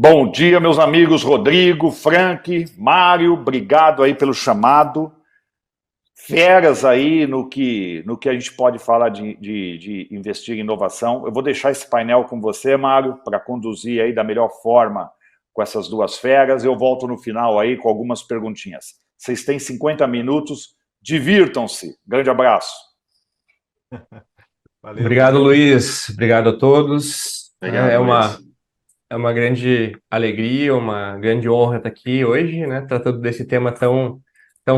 Bom dia, meus amigos Rodrigo, Frank, Mário, obrigado aí pelo chamado. Feras aí no que a gente pode falar de investir em inovação. Eu vou deixar esse painel com você, Mário, para conduzir aí da melhor forma com essas duas feras. Eu volto no final aí com algumas perguntinhas. Vocês têm 50 minutos, divirtam-se. Grande abraço. Valeu, Obrigado, Rodrigo. Luiz. Obrigado a todos. Obrigado, É Luiz. uma grande alegria, uma grande honra estar aqui hoje, né, tratando desse tema tão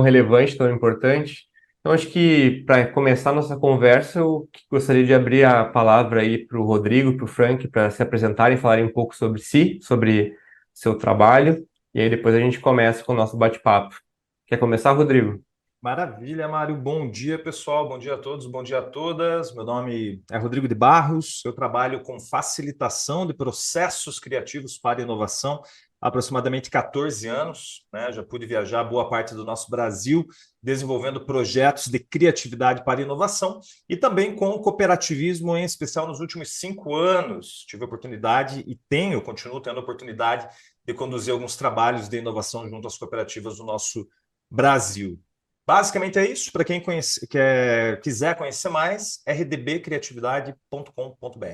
relevante, tão importante. Então, acho que para começar nossa conversa, eu gostaria de abrir a palavra aí para o Rodrigo, para o Frank, para se apresentarem, falarem um pouco sobre si, sobre seu trabalho, e aí depois a gente começa com o nosso bate-papo. Quer começar, Rodrigo? Maravilha, Mário. Bom dia, pessoal. Bom dia a todos, bom dia a todas. Meu nome é Rodrigo de Barros. Eu trabalho com facilitação de processos criativos para inovação há aproximadamente 14 anos, né? Já pude viajar boa parte do nosso Brasil desenvolvendo projetos de criatividade para inovação e também com cooperativismo, em especial nos últimos 5 anos. Tive a oportunidade e continuo tendo a oportunidade de conduzir alguns trabalhos de inovação junto às cooperativas do nosso Brasil. Basicamente é isso. Para quem quiser conhecer mais, rdbcriatividade.com.br.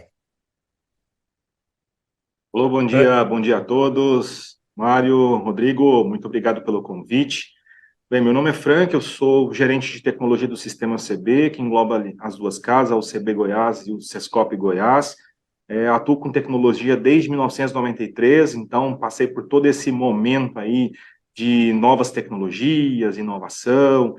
Olá, bom dia a todos. Mário, Rodrigo, muito obrigado pelo convite. Bem, meu nome é Frank, eu sou gerente de tecnologia do Sistema CB, que engloba as duas casas, o CB Goiás e o Sescop Goiás. Atuo com tecnologia desde 1993, então passei por todo esse momento aí de novas tecnologias, inovação.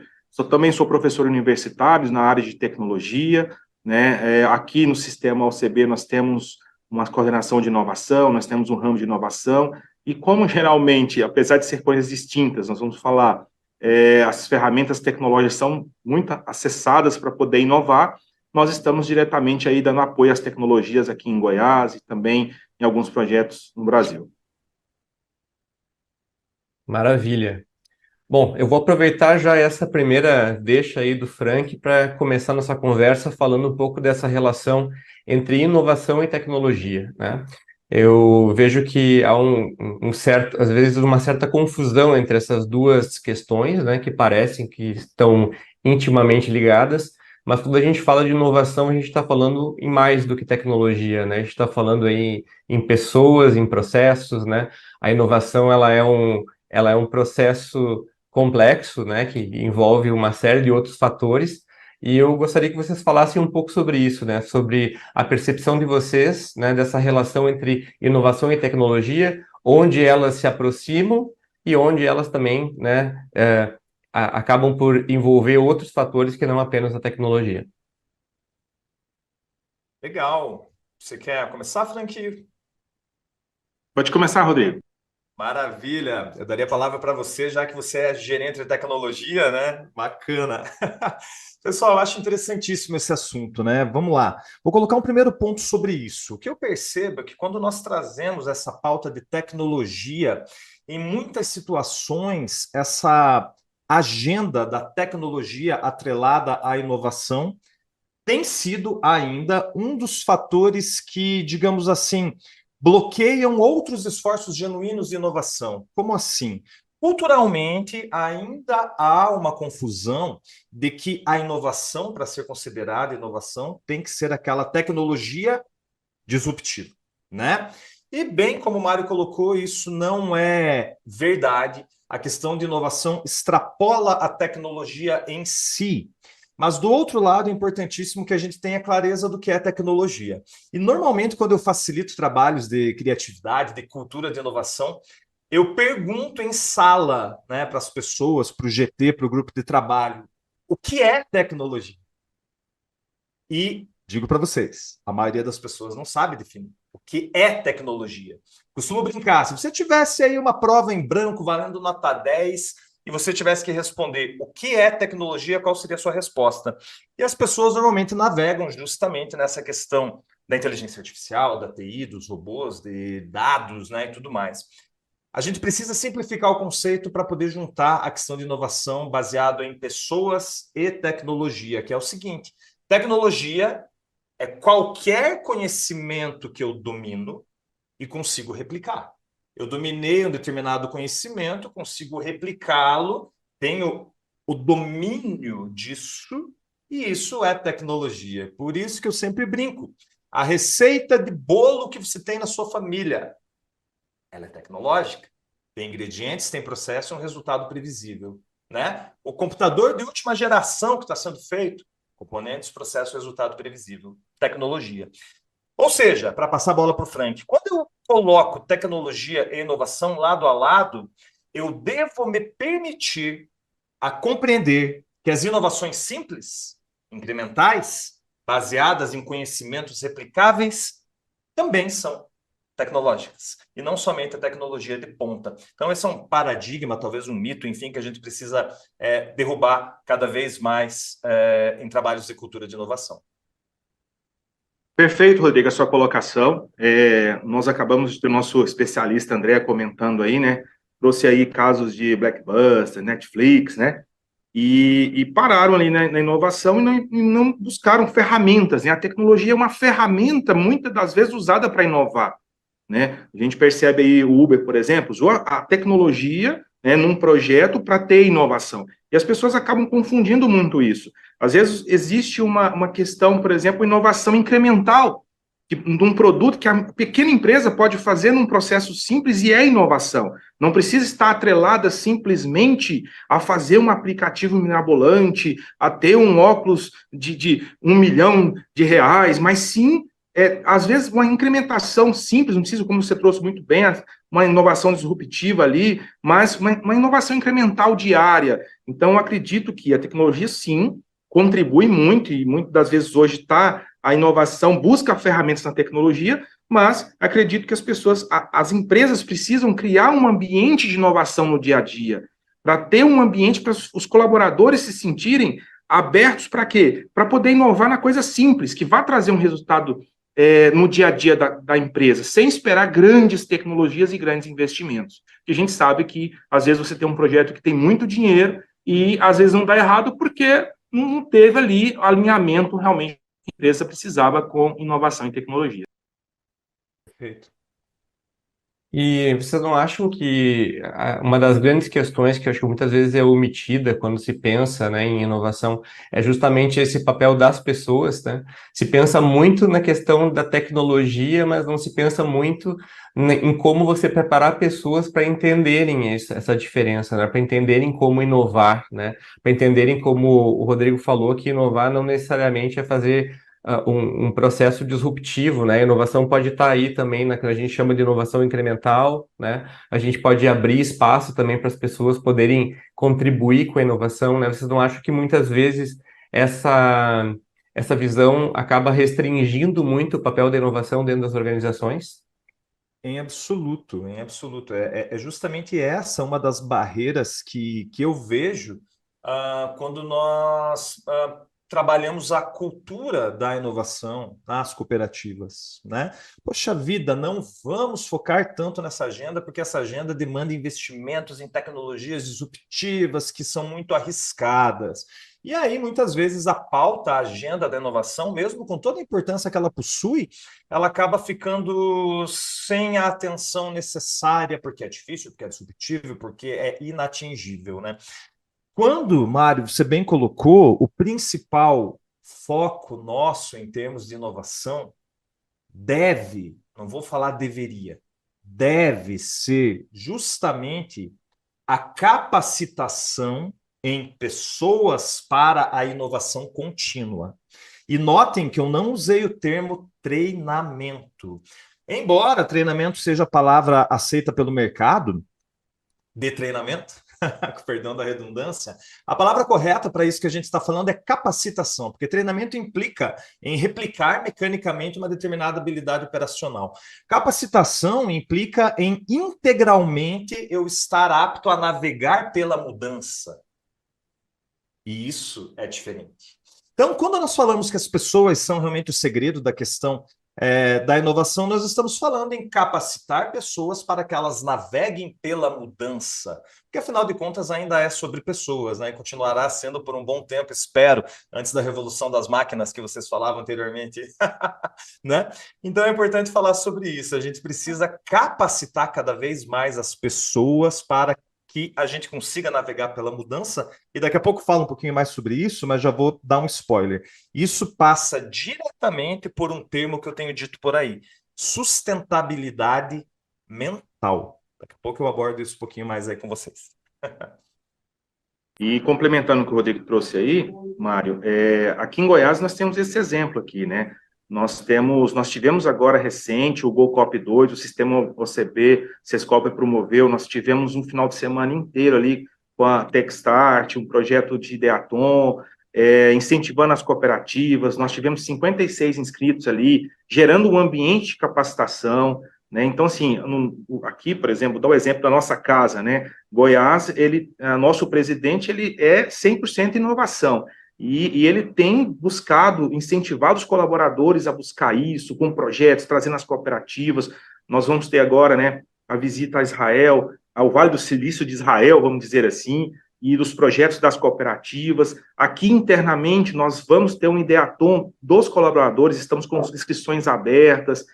Também sou professor universitário na área de tecnologia, né? Aqui no sistema OCB nós temos uma coordenação de inovação, nós temos um ramo de inovação, e como geralmente, apesar de ser coisas distintas, nós vamos falar, as ferramentas tecnológicas são muito acessadas para poder inovar, nós estamos diretamente aí dando apoio às tecnologias aqui em Goiás e também em alguns projetos no Brasil. Maravilha. Bom, eu vou aproveitar já essa primeira deixa aí do Frank para começar nossa conversa falando um pouco dessa relação entre inovação e tecnologia, né? Eu vejo que há às vezes uma certa confusão entre essas duas questões, né, que parecem que estão intimamente ligadas, mas quando a gente fala de inovação, a gente está falando em mais do que tecnologia, né? A gente está falando aí em pessoas, em processos, né? A inovação, ela é um processo complexo, né, que envolve uma série de outros fatores, e eu gostaria que vocês falassem um pouco sobre isso, né, sobre a percepção de vocês, né, dessa relação entre inovação e tecnologia, onde elas se aproximam e onde elas também, né, acabam por envolver outros fatores que não apenas a tecnologia. Legal. Você quer começar, Frank? Pode começar, Rodrigo. Maravilha. Eu daria a palavra para você, já que você é gerente de tecnologia, né? Bacana. Pessoal, eu acho interessantíssimo esse assunto, né? Vamos lá. Vou colocar um primeiro ponto sobre isso. O que eu percebo é que quando nós trazemos essa pauta de tecnologia, em muitas situações, essa agenda da tecnologia atrelada à inovação tem sido ainda um dos fatores que, digamos assim, bloqueiam outros esforços genuínos de inovação. Como assim? Culturalmente, ainda há uma confusão de que a inovação, para ser considerada inovação, tem que ser aquela tecnologia disruptiva, né? E bem como o Mário colocou, isso não é verdade. A questão de inovação extrapola a tecnologia em si. Mas, do outro lado, é importantíssimo que a gente tenha clareza do que é tecnologia. E, normalmente, quando eu facilito trabalhos de criatividade, de cultura de inovação, eu pergunto em sala, né, para as pessoas, para o GT, para o grupo de trabalho, o que é tecnologia? E digo para vocês, a maioria das pessoas não sabe definir o que é tecnologia. Costumo brincar, se você tivesse aí uma prova em branco valendo nota 10 e você tivesse que responder o que é tecnologia, qual seria a sua resposta? E as pessoas normalmente navegam justamente nessa questão da inteligência artificial, da TI, dos robôs, de dados, né, e tudo mais. A gente precisa simplificar o conceito para poder juntar a questão de inovação baseado em pessoas e tecnologia, que é o seguinte: tecnologia é qualquer conhecimento que eu domino e consigo replicar. Eu dominei um determinado conhecimento, consigo replicá-lo, tenho o domínio disso, e isso é tecnologia. Por isso que eu sempre brinco. A receita de bolo que você tem na sua família, ela é tecnológica. Tem ingredientes, tem processo, é um resultado previsível, né? O computador de última geração que está sendo feito, componentes, processo, resultado previsível, tecnologia. Ou seja, para passar a bola para o Frank, quando eu coloco tecnologia e inovação lado a lado, eu devo me permitir a compreender que as inovações simples, incrementais, baseadas em conhecimentos replicáveis, também são tecnológicas, e não somente a tecnologia de ponta. Então, esse é um paradigma, talvez um mito, enfim, que a gente precisa derrubar cada vez mais em trabalhos de cultura de inovação. Perfeito, Rodrigo, a sua colocação. Nós acabamos de ter o nosso especialista André comentando aí, né? Trouxe aí casos de Blockbuster, Netflix, né? E pararam ali na inovação e não buscaram ferramentas, né? A tecnologia é uma ferramenta, muitas das vezes, usada para inovar, né? A gente percebe aí o Uber, por exemplo, usou a tecnologia, né, num projeto para ter inovação. E as pessoas acabam confundindo muito isso. Às vezes existe uma questão, por exemplo, inovação incremental, de um produto que a pequena empresa pode fazer num processo simples e é inovação. Não precisa estar atrelada simplesmente a fazer um aplicativo mirabolante, a ter um óculos de R$1 milhão, mas sim, às vezes, uma incrementação simples, não precisa, como você trouxe muito bem, uma inovação disruptiva ali, mas uma inovação incremental diária. Então, eu acredito que a tecnologia, sim, contribui muito, e muitas das vezes hoje a inovação busca ferramentas na tecnologia, mas acredito que as pessoas, as empresas precisam criar um ambiente de inovação no dia a dia, para ter um ambiente para os colaboradores se sentirem abertos para quê? Para poder inovar na coisa simples, que vai trazer um resultado no dia a dia da empresa, sem esperar grandes tecnologias e grandes investimentos. Porque a gente sabe que, às vezes, você tem um projeto que tem muito dinheiro e, às vezes, não dá errado porque não teve ali alinhamento realmente que a empresa precisava com inovação e tecnologia. Perfeito. E vocês não acham que uma das grandes questões que eu acho que muitas vezes é omitida quando se pensa, né, em inovação é justamente esse papel das pessoas, né? Se pensa muito na questão da tecnologia, mas não se pensa muito em como você preparar pessoas para entenderem essa diferença, né? Para entenderem como inovar, né? Para entenderem como o Rodrigo falou, que inovar não necessariamente é fazer um processo disruptivo, né? A inovação pode estar aí também na que a gente chama de inovação incremental, né? A gente pode abrir espaço também para as pessoas poderem contribuir com a inovação, né? Vocês não acham que muitas vezes essa visão acaba restringindo muito o papel da inovação dentro das organizações? Em absoluto, em absoluto. É justamente essa uma das barreiras que eu vejo quando nós trabalhamos a cultura da inovação nas cooperativas, né? Poxa vida, não vamos focar tanto nessa agenda, porque essa agenda demanda investimentos em tecnologias disruptivas que são muito arriscadas. E aí, muitas vezes, a pauta, a agenda da inovação, mesmo com toda a importância que ela possui, ela acaba ficando sem a atenção necessária, porque é difícil, porque é disruptivo, porque é inatingível, né? Quando, Mário, você bem colocou, o principal foco nosso em termos de inovação deve, não vou falar deveria, deve ser justamente a capacitação em pessoas para a inovação contínua. E notem que eu não usei o termo treinamento. Embora treinamento seja a palavra aceita pelo mercado de treinamento, perdão da redundância, a palavra correta para isso que a gente está falando é capacitação, porque treinamento implica em replicar mecanicamente uma determinada habilidade operacional. Capacitação implica em integralmente eu estar apto a navegar pela mudança. E isso é diferente. Então, quando nós falamos que as pessoas são realmente o segredo da questão da inovação, nós estamos falando em capacitar pessoas para que elas naveguem pela mudança, porque afinal de contas ainda é sobre pessoas, né? E continuará sendo por um bom tempo, espero, antes da revolução das máquinas que vocês falavam anteriormente, né? Então é importante falar sobre isso. A gente precisa capacitar cada vez mais as pessoas para que a gente consiga navegar pela mudança, e daqui a pouco falo um pouquinho mais sobre isso, mas já vou dar um spoiler. Isso passa diretamente por um termo que eu tenho dito por aí: sustentabilidade mental. Daqui a pouco eu abordo isso um pouquinho mais aí com vocês. E complementando o que o Rodrigo trouxe aí, Mário, aqui em Goiás nós temos esse exemplo aqui, né? Nós tivemos agora recente o GoCop 2, o sistema OCB, Sescop promoveu, nós tivemos um final de semana inteiro ali com a Techstart, um projeto de Ideaton, incentivando as cooperativas, nós tivemos 56 inscritos ali, gerando um ambiente de capacitação, né? Então, assim, aqui, por exemplo, dá o exemplo da nossa casa, né? Goiás, nosso presidente, ele é 100% inovação, e ele tem buscado, incentivado os colaboradores a buscar isso, com projetos, trazendo as cooperativas. Nós vamos ter agora, né, a visita a Israel, ao Vale do Silício de Israel, vamos dizer assim, e dos projetos das cooperativas. Aqui internamente, nós vamos ter um Ideaton dos colaboradores, estamos com inscrições abertas,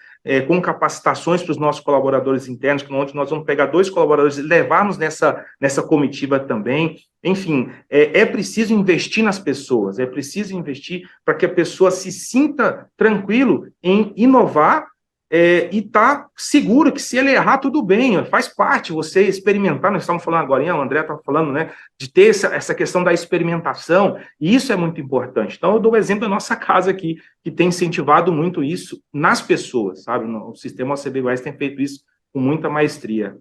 com capacitações para os nossos colaboradores internos, onde nós vamos pegar 2 colaboradores e levarmos nessa comitiva também. Enfim, é preciso investir nas pessoas, é preciso investir para que a pessoa se sinta tranquilo em inovar, e está seguro que se ele errar, tudo bem, faz parte você experimentar. Nós estamos falando agora, o André estava falando, né, de ter essa questão da experimentação, e isso é muito importante. Então, eu dou o exemplo da nossa casa aqui, que tem incentivado muito isso nas pessoas, sabe? O sistema OCB Goiás tem feito isso com muita maestria.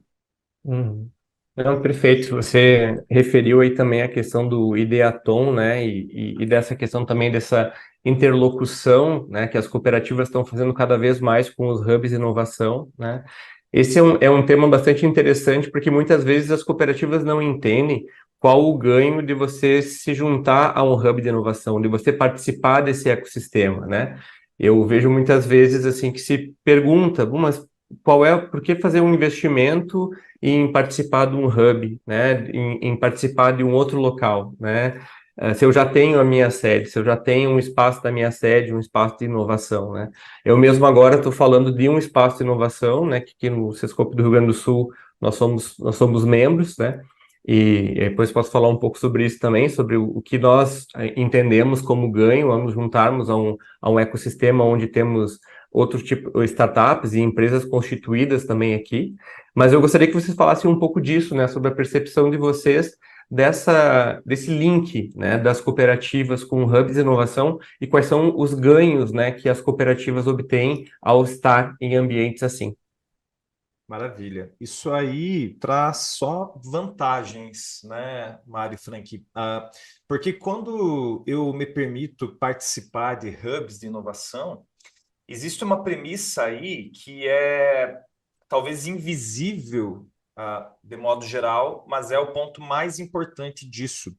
Uhum. Não, perfeito. Você referiu aí também a questão do Ideaton, né, e dessa questão também dessa interlocução, né, que as cooperativas estão fazendo cada vez mais com os hubs de inovação, né. Esse é um tema bastante interessante, porque muitas vezes as cooperativas não entendem qual o ganho de você se juntar a um hub de inovação, de você participar desse ecossistema, né. Eu vejo muitas vezes, assim, que se pergunta, "Bom, mas por que fazer um investimento em participar de um hub, né, em participar de um outro local, né? Se eu já tenho a minha sede, se eu já tenho um espaço da minha sede, um espaço de inovação, né? Eu mesmo agora estou falando de um espaço de inovação, né, que aqui no Sescope do Rio Grande do Sul nós somos membros, né? E depois posso falar um pouco sobre isso também, sobre o que nós entendemos como ganho, vamos juntarmos a um ecossistema onde temos outro tipo, startups e empresas constituídas também aqui. Mas eu gostaria que vocês falassem um pouco disso, né, sobre a percepção de vocês desse link, né, das cooperativas com hubs de inovação e quais são os ganhos, né, que as cooperativas obtêm ao estar em ambientes assim. Maravilha. Isso aí traz só vantagens, né, Mário e Frank? Porque quando eu me permito participar de hubs de inovação, existe uma premissa aí que é talvez invisível, de modo geral, mas é o ponto mais importante disso,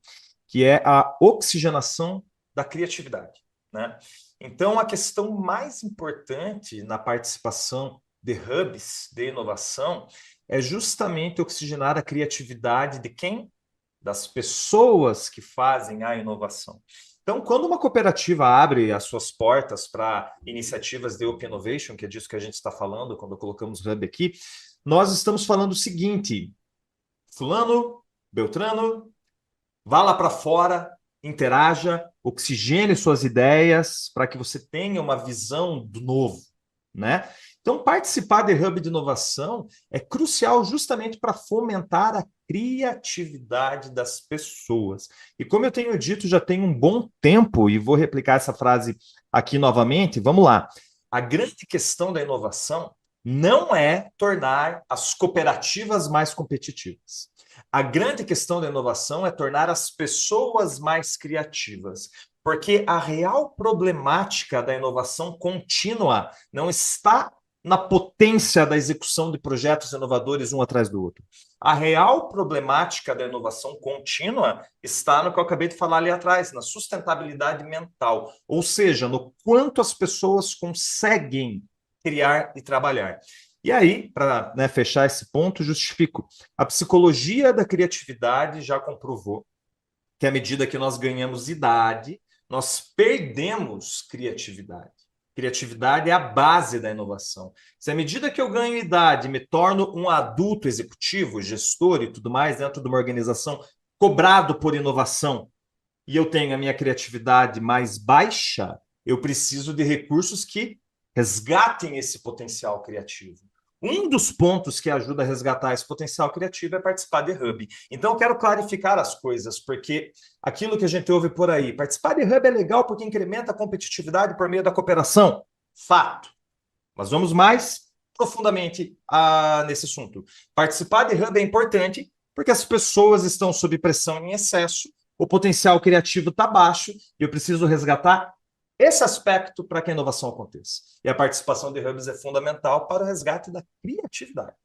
que é a oxigenação da criatividade, né? Então, a questão mais importante na participação de hubs de inovação é justamente oxigenar a criatividade de quem? Das pessoas que fazem a inovação. Então, quando uma cooperativa abre as suas portas para iniciativas de Open Innovation, que é disso que a gente está falando quando colocamos o Hub aqui, nós estamos falando o seguinte: fulano, beltrano, vá lá para fora, interaja, oxigene suas ideias para que você tenha uma visão do novo, né? Então, participar de Hub de Inovação é crucial justamente para fomentar a criatividade das pessoas. E como eu tenho dito, já tem um bom tempo, e vou replicar essa frase aqui novamente, vamos lá. A grande questão da inovação não é tornar as cooperativas mais competitivas. A grande questão da inovação é tornar as pessoas mais criativas. Porque a real problemática da inovação contínua não está na potência da execução de projetos inovadores um atrás do outro. A real problemática da inovação contínua está no que eu acabei de falar ali atrás, na sustentabilidade mental, ou seja, no quanto as pessoas conseguem criar e trabalhar. E aí, para, né, fechar esse ponto, justifico. A psicologia da criatividade já comprovou que à medida que nós ganhamos idade, nós perdemos criatividade. Criatividade é a base da inovação. Se à medida que eu ganho idade, me torno um adulto executivo, gestor e tudo mais dentro de uma organização cobrado por inovação, e eu tenho a minha criatividade mais baixa, eu preciso de recursos que resgatem esse potencial criativo. Um dos pontos que ajuda a resgatar esse potencial criativo é participar de Hub. Então, eu quero clarificar as coisas, porque aquilo que a gente ouve por aí, participar de Hub é legal porque incrementa a competitividade por meio da cooperação. Fato. Mas vamos mais profundamente nesse assunto. Participar de Hub é importante porque as pessoas estão sob pressão em excesso, o potencial criativo está baixo e eu preciso resgatar esse aspecto para que a inovação aconteça. E a participação de Hubs é fundamental para o resgate da criatividade.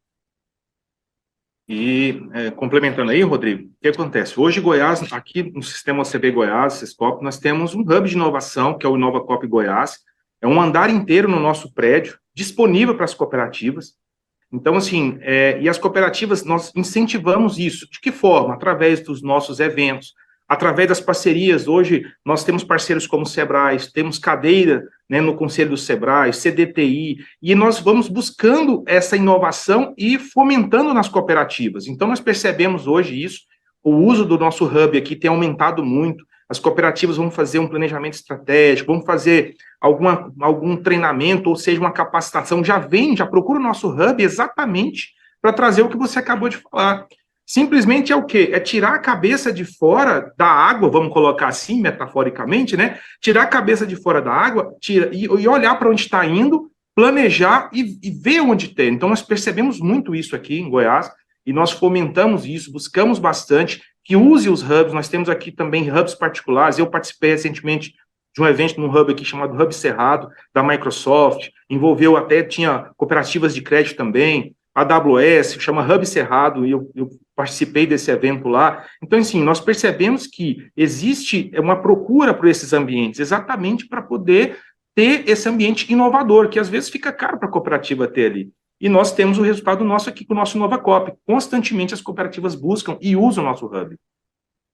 E complementando aí, Rodrigo, o que acontece? Hoje, Goiás, aqui no sistema OCB Goiás, Sescop, nós temos um hub de inovação, que é o InovaCop Goiás. É um andar inteiro no nosso prédio, disponível para as cooperativas. Então, assim, e as cooperativas, nós incentivamos isso. De que forma? Através dos nossos eventos, através das parcerias. Hoje, nós temos parceiros como o Sebrae, temos cadeira, né, no Conselho do Sebrae, CDTI, e nós vamos buscando essa inovação e fomentando nas cooperativas. Então, nós percebemos hoje isso, o uso do nosso hub aqui tem aumentado muito, as cooperativas vão fazer um planejamento estratégico, vão fazer algum treinamento, ou seja, uma capacitação, já procura o nosso hub exatamente para trazer o que você acabou de falar. Simplesmente é o quê? É tirar a cabeça de fora da água, vamos colocar assim, metaforicamente, né? Tirar a cabeça de fora da água e olhar para onde está indo, planejar e ver onde tem. Então, nós percebemos muito isso aqui em Goiás e nós fomentamos isso, buscamos bastante que use os hubs. Nós temos aqui também hubs particulares. Eu participei recentemente de um evento num hub aqui chamado Hub Cerrado, da Microsoft, tinha cooperativas de crédito também, a AWS, chama Hub Cerrado, e eu participei desse evento lá. Então, assim, nós percebemos que existe uma procura por esses ambientes, exatamente para poder ter esse ambiente inovador, que às vezes fica caro para a cooperativa ter ali. E nós temos o resultado nosso aqui com o nosso InovaCop. Constantemente as cooperativas buscam e usam o nosso hub.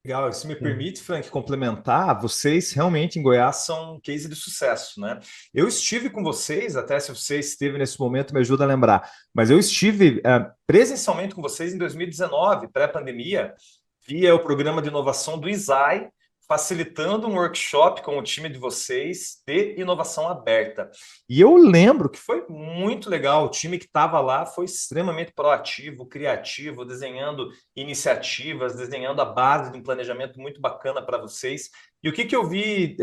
Legal, se me permite, Frank, complementar, vocês realmente em Goiás são um case de sucesso, né? Eu estive com vocês, até se você esteve nesse momento, me ajuda a lembrar, mas eu estive presencialmente com vocês em 2019, pré-pandemia, via o programa de inovação do ISAI, facilitando um workshop com o time de vocês de inovação aberta. E eu lembro que foi muito legal, o time que estava lá foi extremamente proativo, criativo, desenhando iniciativas, desenhando a base de um planejamento muito bacana para vocês. E o que eu vi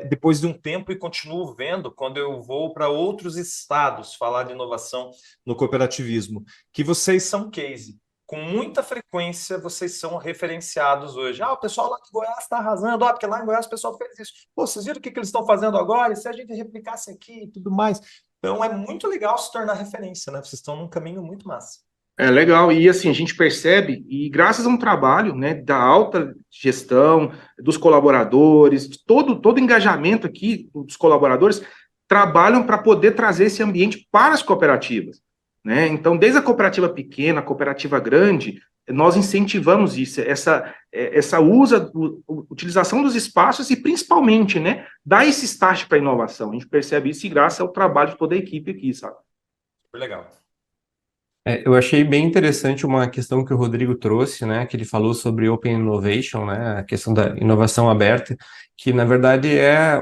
depois de um tempo e continuo vendo quando eu vou para outros estados falar de inovação no cooperativismo, que vocês são case. Com muita frequência, vocês são referenciados hoje. O pessoal lá de Goiás está arrasando, porque lá em Goiás o pessoal fez isso. Pô, vocês viram o que eles estão fazendo agora? E se a gente replicasse aqui e tudo mais? Então, é muito legal se tornar referência, né? Vocês estão num caminho muito massa. É legal, e assim, a gente percebe, e graças a um trabalho, né, da alta gestão, dos colaboradores, todo engajamento aqui dos colaboradores, trabalham para poder trazer esse ambiente para as cooperativas. Né? Então, desde a cooperativa pequena, a cooperativa grande, nós incentivamos isso, essa utilização dos espaços e, principalmente, né, dar esse start para a inovação. A gente percebe isso e graças ao trabalho de toda a equipe aqui, sabe? Super legal. Eu achei bem interessante uma questão que o Rodrigo trouxe, né, que ele falou sobre Open Innovation, né, a questão da inovação aberta, que na verdade é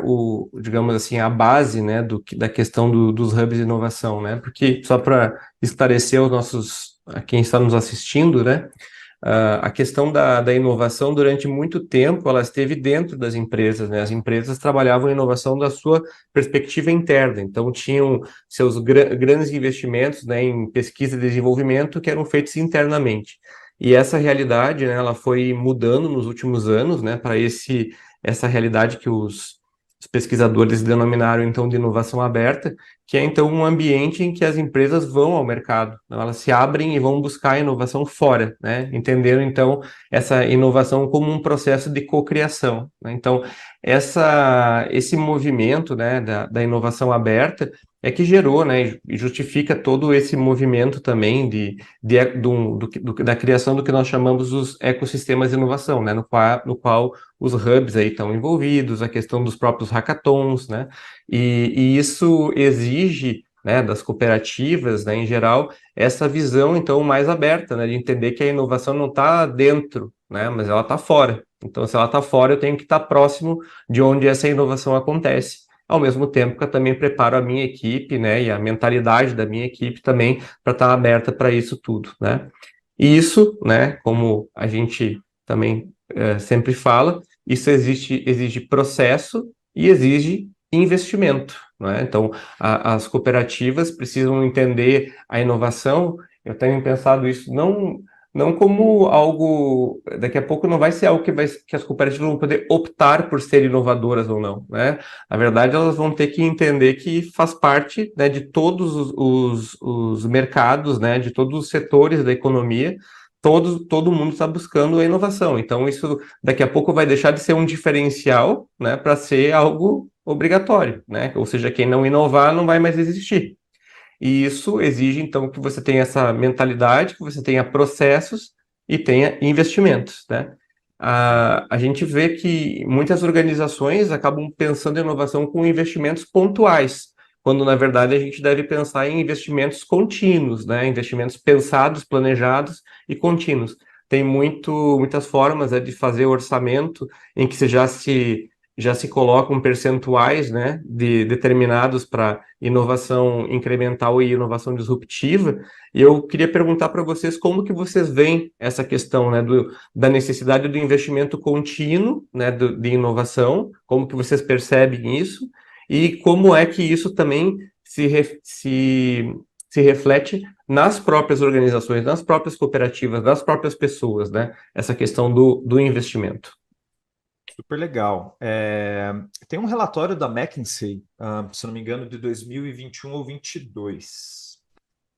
digamos assim, a base, né, da questão dos hubs de inovação, né, porque só para esclarecer a quem está nos assistindo, né, a questão da inovação durante muito tempo ela esteve dentro das empresas, né? As empresas trabalhavam a inovação da sua perspectiva interna, então tinham seus grandes investimentos, né, em pesquisa e desenvolvimento que eram feitos internamente. E essa realidade, né, ela foi mudando nos últimos anos, né, para essa realidade que os pesquisadores denominaram então de inovação aberta, que é então um ambiente em que as empresas vão ao mercado, né? Elas se abrem e vão buscar a inovação fora, né? Entendendo então essa inovação como um processo de cocriação, né? Então esse movimento, né, da inovação aberta, é que gerou, né, e justifica todo esse movimento também da criação do que nós chamamos os ecossistemas de inovação, né, no qual os hubs aí estão envolvidos, a questão dos próprios hackathons, né, e isso exige, né, das cooperativas, né, em geral, essa visão, então, mais aberta, né, de entender que a inovação não está dentro, né, mas ela está fora. Então, se ela está fora, eu tenho que estar próximo de onde essa inovação acontece. Ao mesmo tempo que eu também preparo a minha equipe, né, e a mentalidade da minha equipe também para estar aberta para isso tudo, né. E isso, né, como a gente também sempre fala, isso exige processo e exige investimento, né. Então, as cooperativas precisam entender a inovação. Eu tenho pensado isso não como algo, daqui a pouco não vai ser algo que as cooperativas vão poder optar por ser inovadoras ou não, né? Na verdade, elas vão ter que entender que faz parte, né, de todos os mercados, né, de todos os setores da economia, todo mundo está buscando a inovação. Então, isso daqui a pouco vai deixar de ser um diferencial, né, para ser algo obrigatório, né? Ou seja, quem não inovar não vai mais existir. E isso exige, então, que você tenha essa mentalidade, que você tenha processos e tenha investimentos, né? A gente vê que muitas organizações acabam pensando em inovação com investimentos pontuais, quando, na verdade, a gente deve pensar em investimentos contínuos, né? Investimentos pensados, planejados e contínuos. Tem muitas formas, né, de fazer orçamento em que você já se colocam percentuais, né, determinados para inovação incremental e inovação disruptiva. E eu queria perguntar para vocês como que vocês veem essa questão, né, da necessidade do investimento contínuo, né, de inovação, como que vocês percebem isso e como é que isso também se reflete nas próprias organizações, nas próprias cooperativas, nas próprias pessoas, né, essa questão do investimento. Super legal. Tem um relatório da McKinsey, se não me engano, de 2021 ou 22,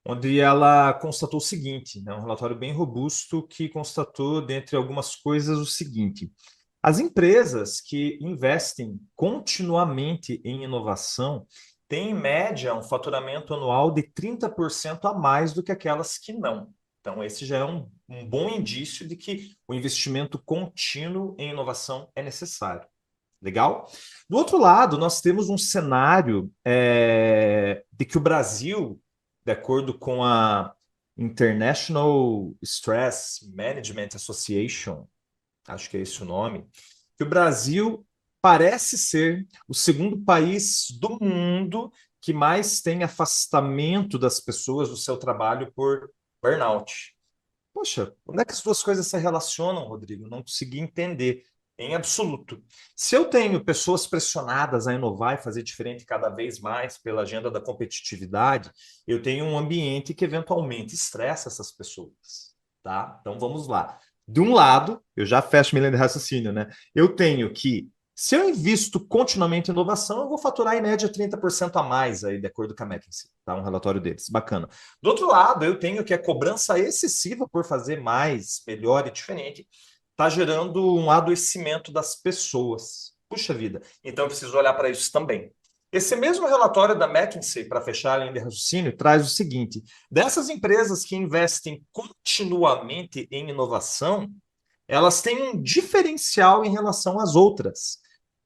onde ela constatou o seguinte, né, um relatório bem robusto que constatou, dentre algumas coisas, o seguinte: as empresas que investem continuamente em inovação têm, em média, um faturamento anual de 30% a mais do que aquelas que não. Então, esse já é um bom indício de que o investimento contínuo em inovação é necessário. Legal? Do outro lado, nós temos um cenário de que o Brasil, de acordo com a International Stress Management Association, acho que é esse o nome, que o Brasil parece ser o segundo país do mundo que mais tem afastamento das pessoas do seu trabalho por burnout. Poxa, onde é que as duas coisas se relacionam, Rodrigo? Não consegui entender em absoluto. Se eu tenho pessoas pressionadas a inovar e fazer diferente cada vez mais pela agenda da competitividade, eu tenho um ambiente que eventualmente estressa essas pessoas, tá? Então vamos lá. De um lado, eu já fecho minha linha de raciocínio, né? Eu tenho que, se eu invisto continuamente em inovação, eu vou faturar em média 30% a mais, aí, de acordo com a McKinsey, tá? Um relatório deles, bacana. Do outro lado, eu tenho que a cobrança excessiva por fazer mais, melhor e diferente está gerando um adoecimento das pessoas. Puxa vida, então eu preciso olhar para isso também. Esse mesmo relatório da McKinsey, para fechar a linha de raciocínio, traz o seguinte: dessas empresas que investem continuamente em inovação, elas têm um diferencial em relação às outras.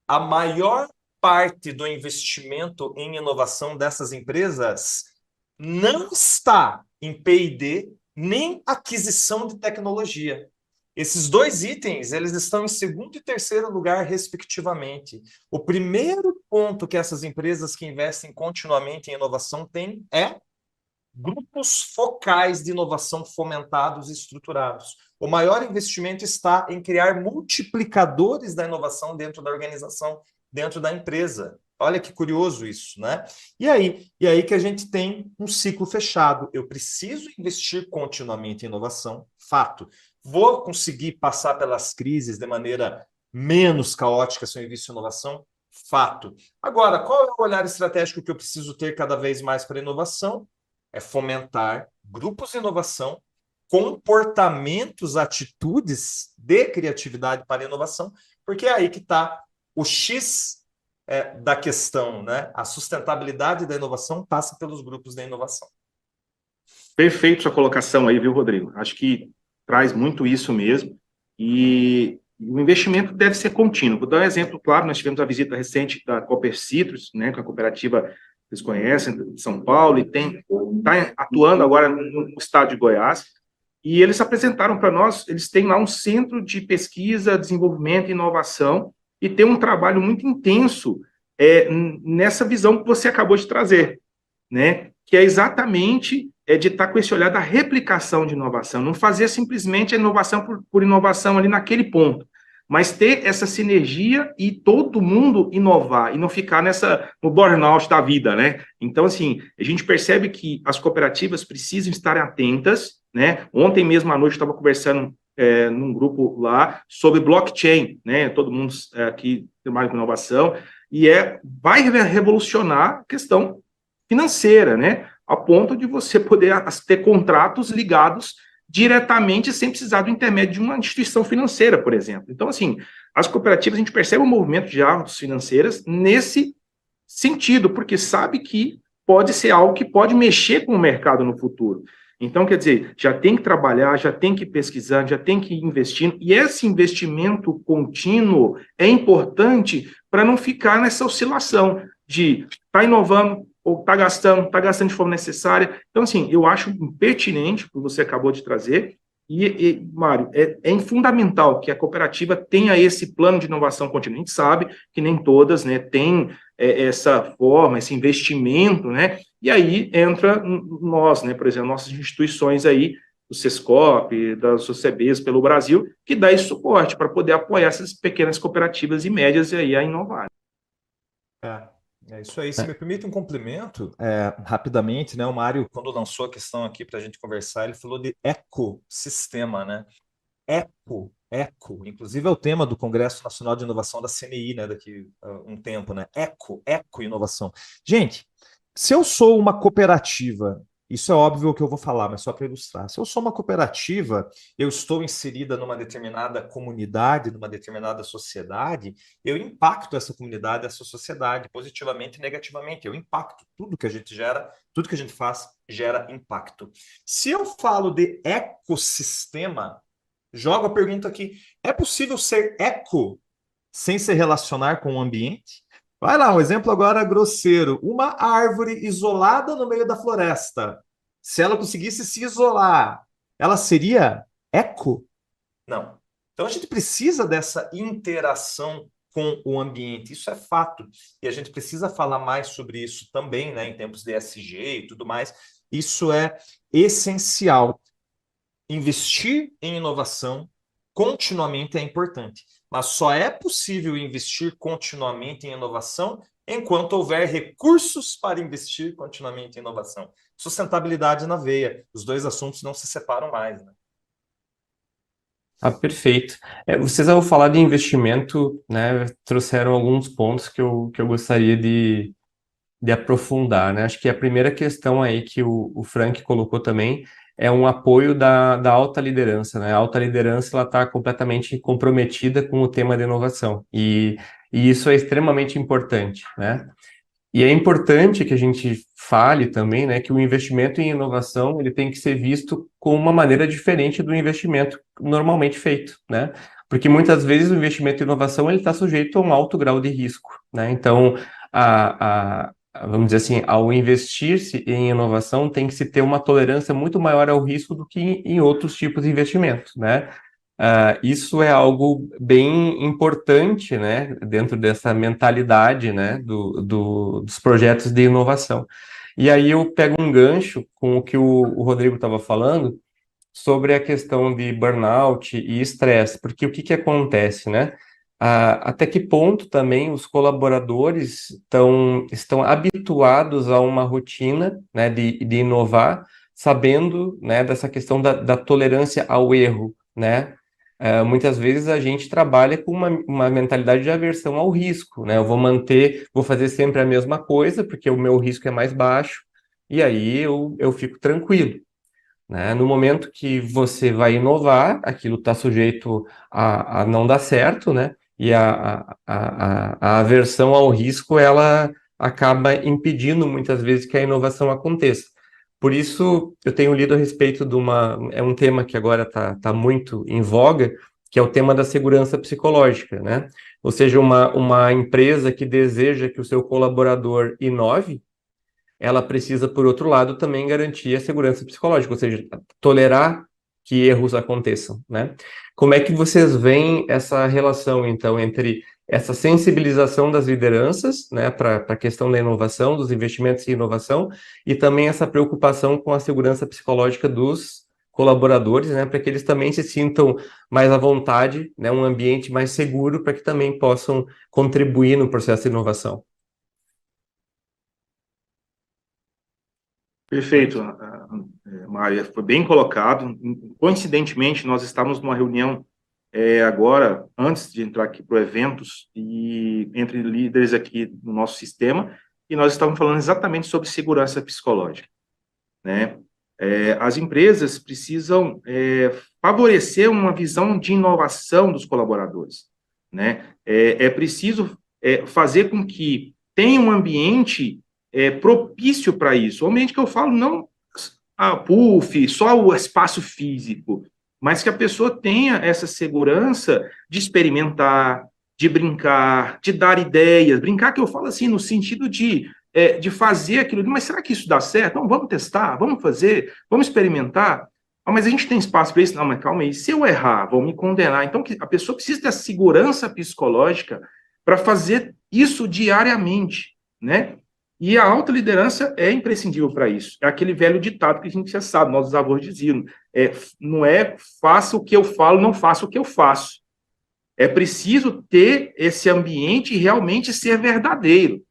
A maior parte do investimento em inovação dessas empresas não está em P&D nem aquisição de tecnologia. Esses dois itens, eles estão em segundo e terceiro lugar, respectivamente. O primeiro ponto que essas empresas que investem continuamente em inovação têm é grupos focais de inovação fomentados e estruturados. O maior investimento está em criar multiplicadores da inovação dentro da organização, dentro da empresa. Olha que curioso isso, né? E aí que a gente tem um ciclo fechado. Eu preciso investir continuamente em inovação, fato. Vou conseguir passar pelas crises de maneira menos caótica se eu investir em inovação? Fato. Agora, qual é o olhar estratégico que eu preciso ter cada vez mais para a inovação? É fomentar grupos de inovação, comportamentos, atitudes de criatividade para a inovação, porque é aí que está o X da questão, né? A sustentabilidade da inovação passa pelos grupos da inovação. Perfeito sua colocação aí, viu, Rodrigo? Acho que traz muito isso mesmo. E o investimento deve ser contínuo. Vou dar um exemplo claro, nós tivemos a visita recente da Cooper Citrus, né, que é a cooperativa que vocês conhecem, de São Paulo, e está atuando agora no estado de Goiás, e eles apresentaram para nós, eles têm lá um centro de pesquisa, desenvolvimento e inovação, e tem um trabalho muito intenso nessa visão que você acabou de trazer, né, que é exatamente de estar com esse olhar da replicação de inovação, não fazer simplesmente a inovação por inovação ali naquele ponto, mas ter essa sinergia e todo mundo inovar, e não ficar no burnout da vida, né? Então, assim, a gente percebe que as cooperativas precisam estar atentas, né? Ontem mesmo à noite eu estava conversando num grupo lá sobre blockchain, né? Todo mundo aqui trabalha com inovação, e vai revolucionar a questão financeira, né? A ponto de você poder ter contratos ligados diretamente sem precisar do intermédio de uma instituição financeira, por exemplo. Então, assim, as cooperativas, a gente percebe o movimento de árvores financeiras nesse sentido, porque sabe que pode ser algo que pode mexer com o mercado no futuro. Então, quer dizer, já tem que trabalhar, já tem que pesquisar, já tem que ir investindo, e esse investimento contínuo é importante para não ficar nessa oscilação de estar inovando, ou está gastando de forma necessária. Então, assim, eu acho pertinente o que você acabou de trazer, Mário, é fundamental que a cooperativa tenha esse plano de inovação contínua. A gente sabe que nem todas, né, têm essa forma, esse investimento, né, e aí entra nós, né, por exemplo, nossas instituições aí, o Sescop, das OCBs pelo Brasil, que dá esse suporte para poder apoiar essas pequenas cooperativas e médias aí a inovar. É isso aí. Se me permite um complemento, rapidamente, né? O Mário, quando lançou a questão aqui para a gente conversar, ele falou de ecossistema, né? Eco. Inclusive é o tema do Congresso Nacional de Inovação da CNI, né? Daqui a um tempo, né? Eco-inovação. Gente, se eu sou uma cooperativa, isso é óbvio o que eu vou falar, mas só para ilustrar. Se eu sou uma cooperativa, eu estou inserida numa determinada comunidade, numa determinada sociedade, eu impacto essa comunidade, essa sociedade, positivamente e negativamente. Eu impacto tudo que a gente gera, tudo que a gente faz gera impacto. Se eu falo de ecossistema, jogo a pergunta aqui: é possível ser eco sem se relacionar com o ambiente? Vai lá, um exemplo agora grosseiro. Uma árvore isolada no meio da floresta. Se ela conseguisse se isolar, ela seria eco? Não. Então a gente precisa dessa interação com o ambiente. Isso é fato. E a gente precisa falar mais sobre isso também, né, em tempos de ESG e tudo mais. Isso é essencial. Investir em inovação continuamente é importante, mas só é possível investir continuamente em inovação enquanto houver recursos para investir continuamente em inovação. Sustentabilidade na veia. Os dois assuntos não se separam mais, né? Perfeito. Vocês, ao falar de investimento, né, trouxeram alguns pontos que eu gostaria de aprofundar, né? Acho que a primeira questão aí que o Frank colocou também é um apoio da alta liderança, né? A alta liderança, ela está completamente comprometida com o tema de inovação, e isso é extremamente importante, né? E é importante que a gente fale também, né, que o investimento em inovação, ele tem que ser visto com uma maneira diferente do investimento normalmente feito, né? Porque muitas vezes o investimento em inovação, ele está sujeito a um alto grau de risco, né? Então, vamos dizer assim, ao investir-se em inovação, tem que se ter uma tolerância muito maior ao risco do que em outros tipos de investimento, né? Isso é algo bem importante, né, dentro dessa mentalidade, né, dos projetos de inovação. E aí eu pego um gancho com o que o Rodrigo estava falando sobre a questão de burnout e estresse, porque o que acontece, né? Até que ponto também os colaboradores estão habituados a uma rotina, né, de inovar, sabendo, né, dessa questão da tolerância ao erro, né? Muitas vezes a gente trabalha com uma mentalidade de aversão ao risco, né? Eu vou fazer sempre a mesma coisa, porque o meu risco é mais baixo, e aí eu fico tranquilo, né? No momento que você vai inovar, aquilo está sujeito a não dar certo, né? E a aversão ao risco, ela acaba impedindo muitas vezes que a inovação aconteça. Por isso, eu tenho lido a respeito é um tema que agora tá muito em voga, que é o tema da segurança psicológica, né? Ou seja, uma empresa que deseja que o seu colaborador inove, ela precisa, por outro lado, também garantir a segurança psicológica, ou seja, tolerar que erros aconteçam, né? Como é que vocês veem essa relação, então, entre essa sensibilização das lideranças, né, para a questão da inovação, dos investimentos em inovação, e também essa preocupação com a segurança psicológica dos colaboradores, né, para que eles também se sintam mais à vontade, né, um ambiente mais seguro, para que também possam contribuir no processo de inovação? Perfeito, Maria, foi bem colocado. Coincidentemente, nós estávamos numa reunião agora, antes de entrar aqui para o eventos, e entre líderes aqui no nosso sistema, e nós estávamos falando exatamente sobre segurança psicológica, né? As empresas precisam favorecer uma visão de inovação dos colaboradores, né? É preciso fazer com que tenha um ambiente propício para isso. O ambiente que eu falo não a puff, só o espaço físico, mas que a pessoa tenha essa segurança de experimentar, de brincar, de dar ideias. Brincar que eu falo assim, no sentido de fazer aquilo, mas será que isso dá certo? Então, vamos testar, vamos fazer, vamos experimentar. Ah, mas a gente tem espaço para isso? Não, mas calma aí, se eu errar, vão me condenar. Então, a pessoa precisa ter segurança psicológica para fazer isso diariamente, né? E a alta liderança é imprescindível para isso. É aquele velho ditado que a gente já sabe, nossos avós diziam, não é faça o que eu falo, não faça o que eu faço. É preciso ter esse ambiente e realmente ser verdadeiro,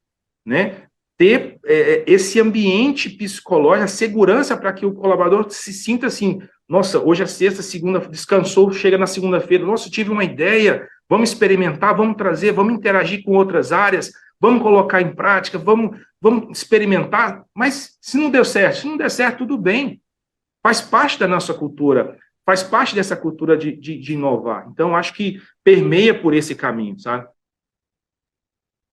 né? Ter esse ambiente psicológico, a segurança para que o colaborador se sinta assim, nossa, hoje é sexta, segunda, descansou, chega na segunda-feira, nossa, tive uma ideia, vamos experimentar, vamos trazer, vamos interagir com outras áreas, vamos colocar em prática, vamos experimentar, mas se não der certo, tudo bem, faz parte da nossa cultura, faz parte dessa cultura de inovar. Então, acho que permeia por esse caminho, sabe?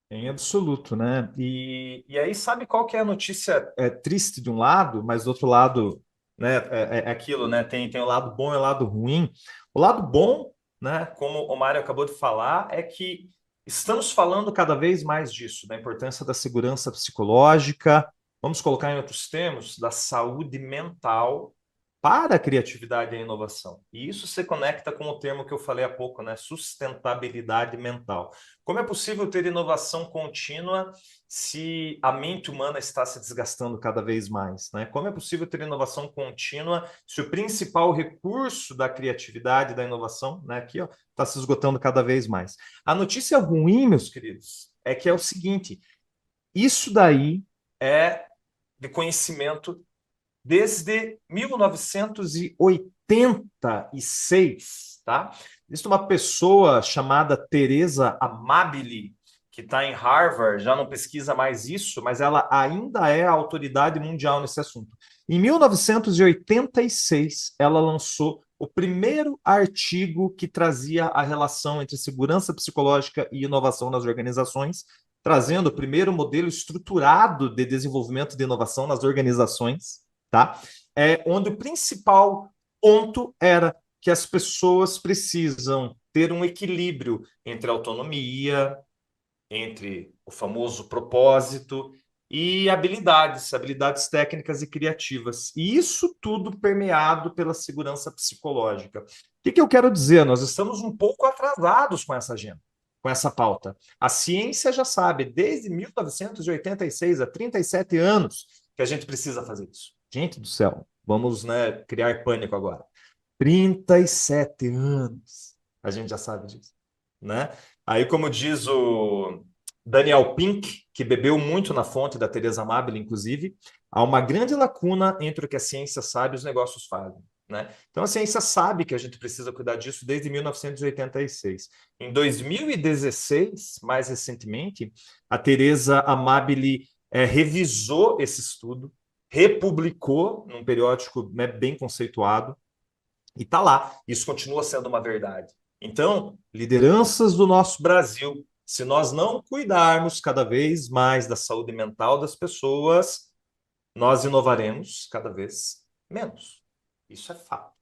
Em absoluto, né? E aí, sabe qual que é a notícia triste de um lado, mas do outro lado, né, é aquilo, né? Tem o lado bom e o lado ruim. O lado bom, né, como o Mário acabou de falar, é que estamos falando cada vez mais disso, da importância da segurança psicológica, vamos colocar em outros termos, da saúde mental para a criatividade e a inovação. E isso se conecta com o termo que eu falei há pouco, né? Sustentabilidade mental. Como é possível ter inovação contínua se a mente humana está se desgastando cada vez mais, né? Como é possível ter inovação contínua se o principal recurso da criatividade e da inovação, né, aqui, ó, está se esgotando cada vez mais? A notícia ruim, meus queridos, é que é o seguinte: isso daí é de conhecimento desde 1986, tá? Existe uma pessoa chamada Teresa Amabile, que está em Harvard, já não pesquisa mais isso, mas ela ainda é a autoridade mundial nesse assunto. Em 1986, ela lançou o primeiro artigo que trazia a relação entre segurança psicológica e inovação nas organizações, trazendo o primeiro modelo estruturado de desenvolvimento de inovação nas organizações, tá? Onde o principal ponto era que as pessoas precisam ter um equilíbrio entre autonomia, entre o famoso propósito e habilidades técnicas e criativas. E isso tudo permeado pela segurança psicológica. O que eu quero dizer? Nós estamos um pouco atrasados com essa agenda, com essa pauta. A ciência já sabe, desde 1986, há 37 anos, que a gente precisa fazer isso. Gente do céu, vamos, né, criar pânico agora. 37 anos, a gente já sabe disso, né? Aí, como diz o Daniel Pink, que bebeu muito na fonte da Teresa Amabile, inclusive, há uma grande lacuna entre o que a ciência sabe e os negócios fazem, né? Então, a ciência sabe que a gente precisa cuidar disso desde 1986. Em 2016, mais recentemente, a Teresa Amabile revisou esse estudo, republicou num periódico, né, bem conceituado, e está lá. Isso continua sendo uma verdade. Então, lideranças do nosso Brasil, se nós não cuidarmos cada vez mais da saúde mental das pessoas, nós inovaremos cada vez menos. Isso é fato.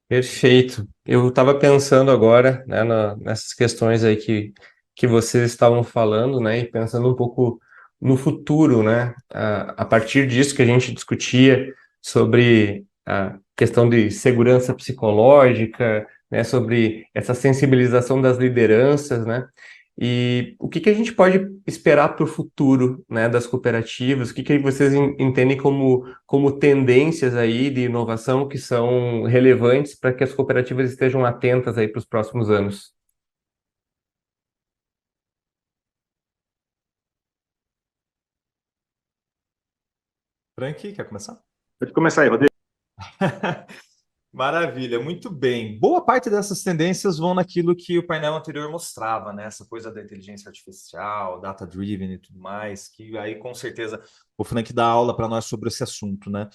Perfeito. Eu estava pensando agora, né, nessas questões aí que vocês estavam falando, né, e pensando um pouco no futuro, né, a partir disso que a gente discutia sobre a questão de segurança psicológica, né, sobre essa sensibilização das lideranças, né, e o que que a gente pode esperar para o futuro, né, das cooperativas? O que que vocês entendem como tendências aí de inovação que são relevantes para que as cooperativas estejam atentas aí para os próximos anos? Frank, quer começar? Pode começar aí, Rodrigo. Maravilha, muito bem. Boa parte dessas tendências vão naquilo que o painel anterior mostrava, né? Essa coisa da inteligência artificial, data-driven e tudo mais, que aí com certeza o Frank dá aula para nós sobre esse assunto, né?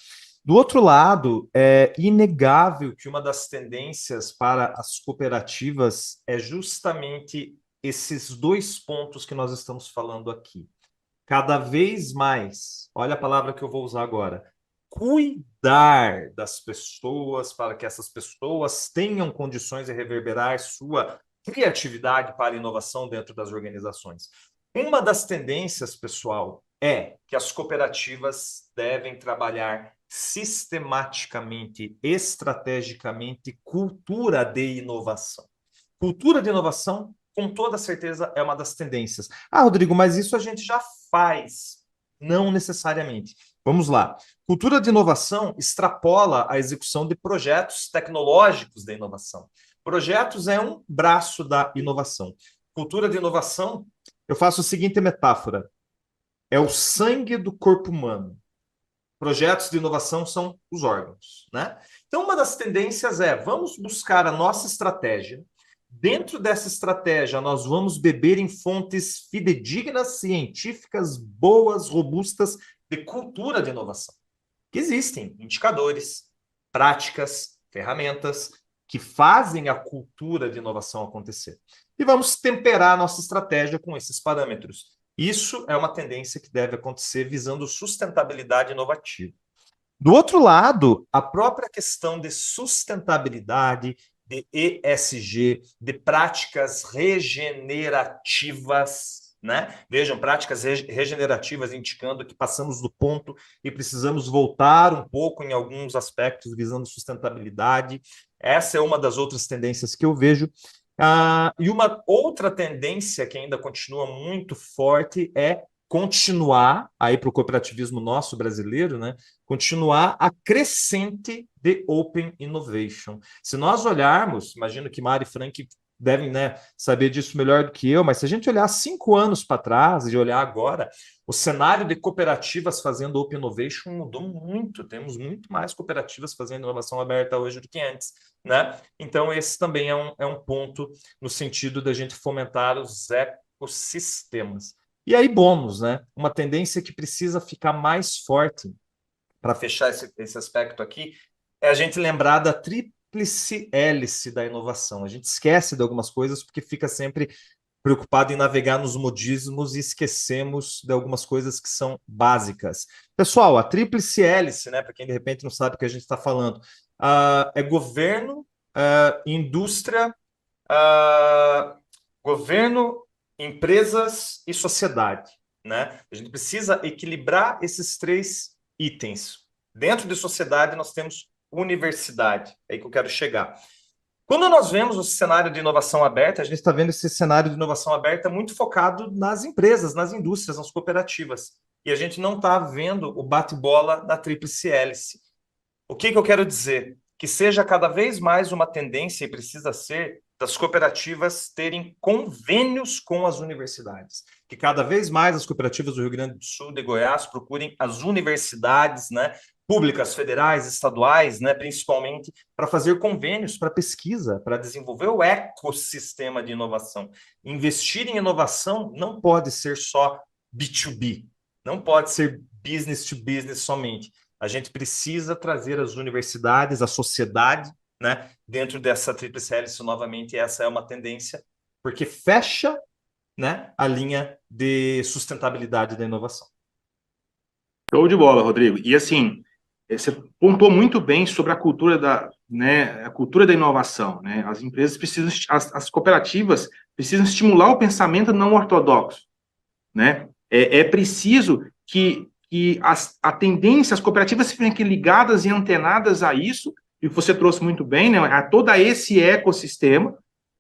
Do outro lado, é inegável que uma das tendências para as cooperativas é justamente esses dois pontos que nós estamos falando aqui. Cada vez mais, olha a palavra que eu vou usar agora, cuidar das pessoas para que essas pessoas tenham condições de reverberar sua criatividade para inovação dentro das organizações. Uma das tendências, pessoal, é que as cooperativas devem trabalhar sistematicamente, estrategicamente, cultura de inovação. Cultura de inovação, com toda certeza, é uma das tendências. Ah, Rodrigo, mas isso a gente já faz. Não necessariamente. Vamos lá. Cultura de inovação extrapola a execução de projetos tecnológicos da inovação. Projetos é um braço da inovação. Cultura de inovação, eu faço a seguinte metáfora: é o sangue do corpo humano. Projetos de inovação são os órgãos, né? Então, uma das tendências é: vamos buscar a nossa estratégia. Dentro dessa estratégia, nós vamos beber em fontes fidedignas, científicas, boas, robustas, de cultura de inovação. Que existem indicadores, práticas, ferramentas que fazem a cultura de inovação acontecer. E vamos temperar a nossa estratégia com esses parâmetros. Isso é uma tendência que deve acontecer visando sustentabilidade inovativa. Do outro lado, a própria questão de sustentabilidade, de ESG, de práticas regenerativas, né? Vejam, práticas regenerativas indicando que passamos do ponto e precisamos voltar um pouco em alguns aspectos visando sustentabilidade. Essa é uma das outras tendências que eu vejo. E uma outra tendência que ainda continua muito forte é continuar, aí para o cooperativismo nosso brasileiro, né? Continuar a crescente de Open Innovation. Se nós olharmos, imagino que Mari e Frank devem, né, saber disso melhor do que eu, mas se a gente olhar 5 anos para trás e olhar agora, o cenário de cooperativas fazendo Open Innovation mudou muito. Temos muito mais cooperativas fazendo inovação aberta hoje do que antes, né? Então, esse também é um ponto no sentido da gente fomentar os ecossistemas. E aí, bônus, né? Uma tendência que precisa ficar mais forte para fechar esse aspecto aqui, é a gente lembrar da tríplice hélice da inovação. A gente esquece de algumas coisas porque fica sempre preocupado em navegar nos modismos e esquecemos de algumas coisas que são básicas. Pessoal, a tríplice hélice, né, para quem de repente não sabe o que a gente está falando, é governo, indústria, governo, empresas e sociedade, né? A gente precisa equilibrar esses 3 itens. Dentro de sociedade, nós temos universidade, é aí que eu quero chegar. Quando nós vemos o cenário de inovação aberta, a gente está vendo esse cenário de inovação aberta muito focado nas empresas, nas indústrias, nas cooperativas. E a gente não está vendo o bate-bola da tríplice hélice. O que eu quero dizer? Que seja cada vez mais uma tendência, e precisa ser, das cooperativas terem convênios com as universidades. Que cada vez mais as cooperativas do Rio Grande do Sul, de Goiás, procurem as universidades, né, públicas, federais, estaduais, né, principalmente, para fazer convênios para pesquisa, para desenvolver o ecossistema de inovação. Investir em inovação não pode ser só B2B, não pode ser business to business somente. A gente precisa trazer as universidades, a sociedade, né, dentro dessa tríplice hélice novamente. Essa é uma tendência, porque fecha, né, a linha de sustentabilidade da inovação. Show de bola, Rodrigo. E assim, você pontuou muito bem sobre a cultura a cultura da inovação, né? As empresas precisam, as cooperativas precisam estimular o pensamento não ortodoxo, né? É preciso que a tendência, as cooperativas fiquem ligadas e antenadas a isso, e você trouxe muito bem, né? A todo esse ecossistema,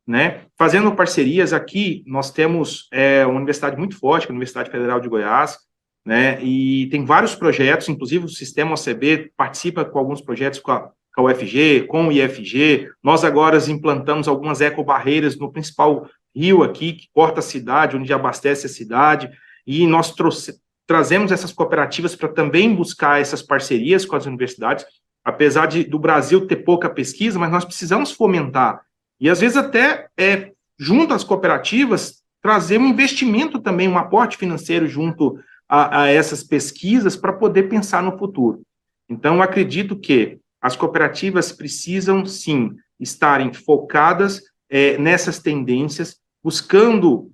né? Fazendo parcerias aqui, nós temos uma universidade muito forte, que é a Universidade Federal de Goiás, né? E tem vários projetos, inclusive o Sistema OCB participa com alguns projetos com a UFG, com o IFG. Nós agora implantamos algumas ecobarreiras no principal rio aqui, que corta a cidade, onde abastece a cidade, e nós trazemos essas cooperativas para também buscar essas parcerias com as universidades, apesar do Brasil ter pouca pesquisa, mas nós precisamos fomentar. E às vezes até, junto às cooperativas, trazer um investimento também, um aporte financeiro junto a essas pesquisas para poder pensar no futuro. Então, eu acredito que as cooperativas precisam, sim, estarem focadas nessas tendências, buscando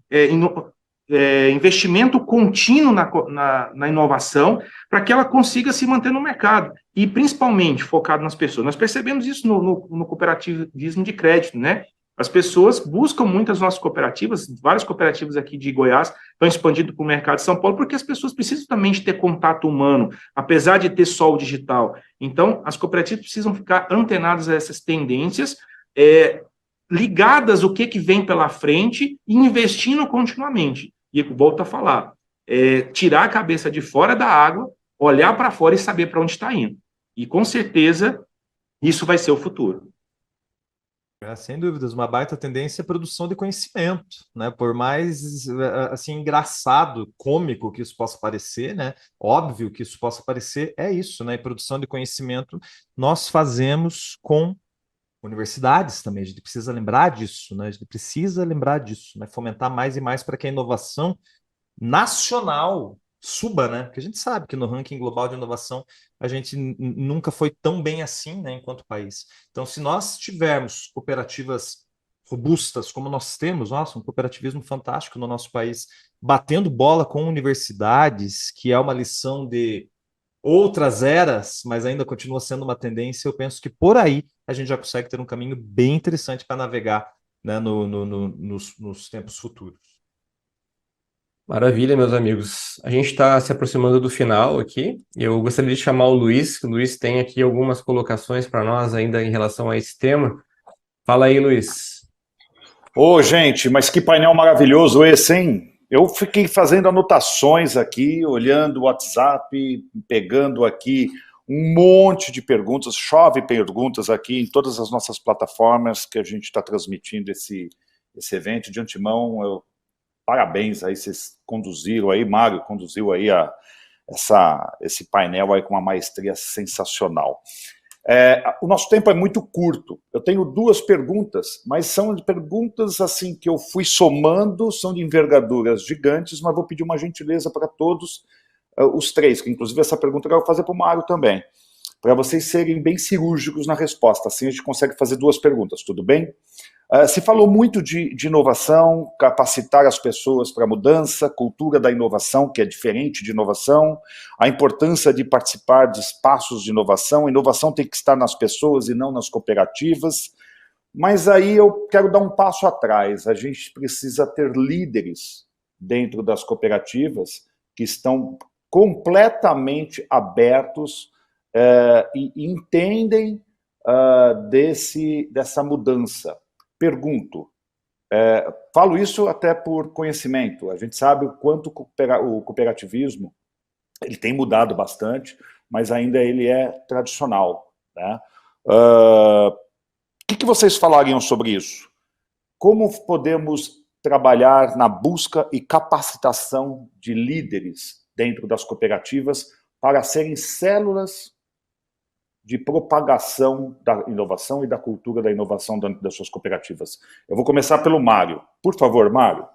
investimento contínuo na inovação, para que ela consiga se manter no mercado, e principalmente focado nas pessoas. Nós percebemos isso no cooperativismo de crédito, né? As pessoas buscam muito as nossas cooperativas, várias cooperativas aqui de Goiás estão expandindo para o mercado de São Paulo, porque as pessoas precisam também de ter contato humano, apesar de ter só o digital. Então, as cooperativas precisam ficar antenadas a essas tendências, ligadas ao que vem pela frente e investindo continuamente. E volto a falar, tirar a cabeça de fora da água, olhar para fora e saber para onde está indo. E, com certeza, isso vai ser o futuro. Sem dúvidas, uma baita tendência é a produção de conhecimento, né? Por mais assim engraçado, cômico que isso possa parecer, né? Óbvio que isso possa parecer, é isso, né? E produção de conhecimento nós fazemos com universidades também. A gente precisa lembrar disso, né? A gente precisa lembrar disso, né? Fomentar mais e mais para que a inovação nacional suba, né? Porque a gente sabe que no ranking global de inovação a gente nunca foi tão bem assim, né, enquanto país. Então, se nós tivermos cooperativas robustas como nós temos, nossa, um cooperativismo fantástico no nosso país, batendo bola com universidades, que é uma lição de outras eras, mas ainda continua sendo uma tendência, eu penso que por aí a gente já consegue ter um caminho bem interessante para navegar, né, nos tempos futuros. Maravilha, meus amigos. A gente está se aproximando do final aqui. Eu gostaria de chamar o Luiz, que o Luiz tem aqui algumas colocações para nós ainda em relação a esse tema. Fala aí, Luiz. Ô, gente, mas que painel maravilhoso esse, hein? Eu fiquei fazendo anotações aqui, olhando o WhatsApp, pegando aqui um monte de perguntas, chove perguntas aqui em todas as nossas plataformas que a gente está transmitindo esse evento. De antemão, parabéns aí, vocês conduziram aí, Mário conduziu aí esse painel aí com uma maestria sensacional. O nosso tempo é muito curto, eu tenho 2 perguntas, mas são perguntas assim que eu fui somando, são de envergaduras gigantes, mas vou pedir uma gentileza para todos os 3, que inclusive essa pergunta eu quero fazer para o Mário também, para vocês serem bem cirúrgicos na resposta, assim a gente consegue fazer 2 perguntas, tudo bem? Se falou muito de inovação, capacitar as pessoas para a mudança, cultura da inovação, que é diferente de inovação, a importância de participar de espaços de inovação, a inovação tem que estar nas pessoas e não nas cooperativas, mas aí eu quero dar um passo atrás, a gente precisa ter líderes dentro das cooperativas que estão completamente abertos e entendem dessa mudança. Pergunto, falo isso até por conhecimento, a gente sabe o quanto o cooperativismo ele tem mudado bastante, mas ainda ele é tradicional, né? O que vocês falariam sobre isso? Como podemos trabalhar na busca e capacitação de líderes dentro das cooperativas para serem células de propagação da inovação e da cultura da inovação dentro das suas cooperativas? Eu vou começar pelo Mário. Por favor, Mário.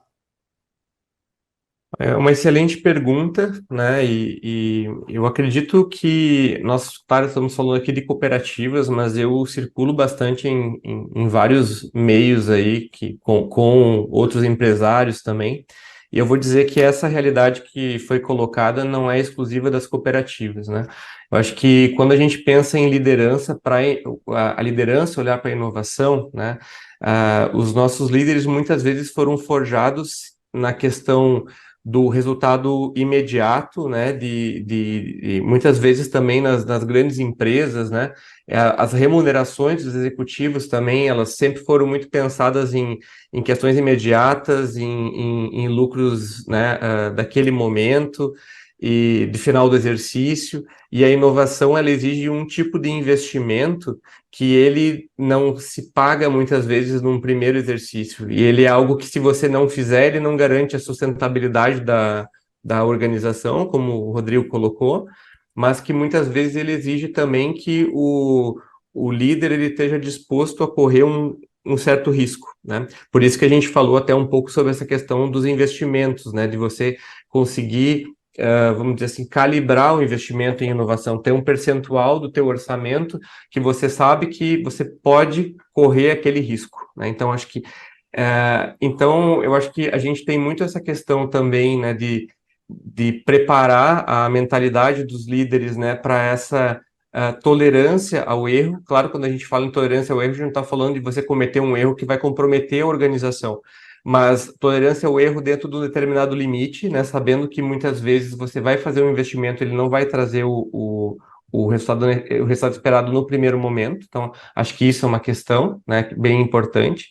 É uma excelente pergunta, né? E eu acredito que nós, claro, estamos falando aqui de cooperativas, mas eu circulo bastante em vários meios aí com outros empresários também. E eu vou dizer que essa realidade que foi colocada não é exclusiva das cooperativas, né? Eu acho que quando a gente pensa em liderança, para a liderança olhar para a inovação, né? Os nossos líderes muitas vezes foram forjados na questão do resultado imediato, né, de muitas vezes também nas grandes empresas, né, as remunerações dos executivos também, elas sempre foram muito pensadas em questões imediatas, em lucros, né, daquele momento e de final do exercício, e a inovação, ela exige um tipo de investimento que ele não se paga muitas vezes num primeiro exercício. E ele é algo que, se você não fizer, ele não garante a sustentabilidade da organização, como o Rodrigo colocou, mas que muitas vezes ele exige também que o líder ele esteja disposto a correr um certo risco, né? Por isso que a gente falou até um pouco sobre essa questão dos investimentos, né? De você conseguir vamos dizer assim, calibrar o investimento em inovação, ter um percentual do teu orçamento que você sabe que você pode correr aquele risco, né? Então, eu acho que a gente tem muito essa questão também, né, de preparar a mentalidade dos líderes, né, para essa tolerância ao erro. Claro, quando a gente fala em tolerância ao erro, a gente não está falando de você cometer um erro que vai comprometer a organização, mas tolerância ao erro dentro de um determinado limite, né, sabendo que muitas vezes você vai fazer um investimento, ele não vai trazer o resultado esperado no primeiro momento. Então, acho que isso é uma questão, né, bem importante.